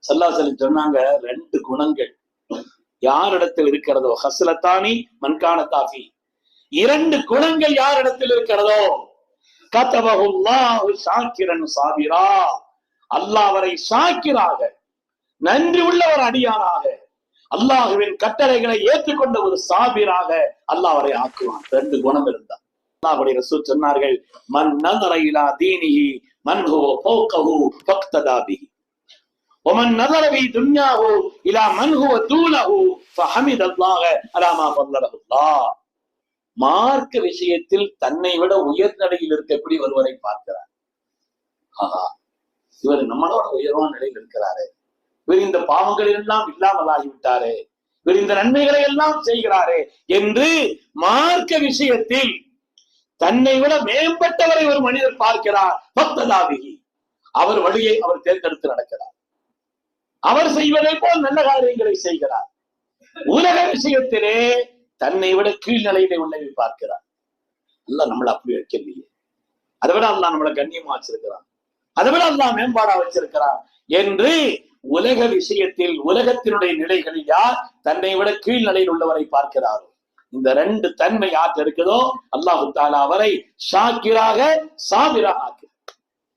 ஸல்லல்லாஹு அலைஹி வஸல்லம் சொன்னாங்க, ரெண்டு குணங்கள் யாரிடத்தில் இருக்கிறதோ, ஹஸ்லத்தானி மன்கான தாஃபி, இரண்டு குணங்கள் யாரிடத்தில் இருக்கிறதோ, கதபஹுல்லாஹு ஷாக்கிரன் சாபிரா, அல்லாஹ் அவரை ஷாக்கிராக, நன்றி உள்ள ஒரு அடியானாக, அல்லாஹுவின் கட்டளைகளை ஏற்றுக்கொண்ட ஒரு சாபிராக அல்லாஹ் அவரை ஆக்குவான். ரெண்டு குணம் இருந்தார். அல்லாஹ்வுடைய ரசூல் சொன்னார்கள், மன் நதர இலா தீனிஹி மன் ஹுவ ஃபௌகஹு ஃபக்ததா பிஹி வமன் நதர ஃபீ துன்யாஹு இலா மன் ஹுவ தூலஹு ஃபஹமிதல்லாஹ அலா மா ஃபல்லலஹுல்லாஹ். மார்க்க விஷயத்தில் தன்னை விட உயர்நிலையில் இருக்கக்கூடிய ஒருவரை பார்க்கிறார். இவர் நம்மளோட உயர்வான நிலையில் இருக்கிறாரு, இவர் இந்த பாவங்களில் எல்லாம் இல்லாமல் ஆகிவிட்டாரு, இவர் இந்த நன்மைகளை எல்லாம் செய்கிறாரு என்று மார்க்க விஷயத்தில் தன்னை விட மேம்பட்டவரை ஒரு மனிதர் பார்க்கிறார். பக்ததாபிகி, அவர் வழியை அவர் தேர்ந்தெடுத்து நடக்கிறார், அவர் செய்வதை போல் நல்ல காரியங்களை செய்கிறார். உலக விஷயத்திலே தன்னை விட கீழ்நிலையிலே உள்ளவை பார்க்கிறார். அல்லாஹ் நம்மளை அப்படி வைக்கலையே, அதை விட அல்லாஹ் நம்மளை கண்ணியமா வச்சிருக்கிறான், அதை விட அல்லாஹ் மேம்பாடா வச்சிருக்கிறான் என்று உலக விஷயத்தில் உலகத்தினுடைய நிலைகளில் யார் தன்னை விட கீழ்நிலையில் உள்ளவரை பார்க்கிறாரோ, இந்த ரெண்டு தன்மை யார் இருக்குதோ அல்லாஹு தஆலா அவரை ஷாக்கிராக சாபிராக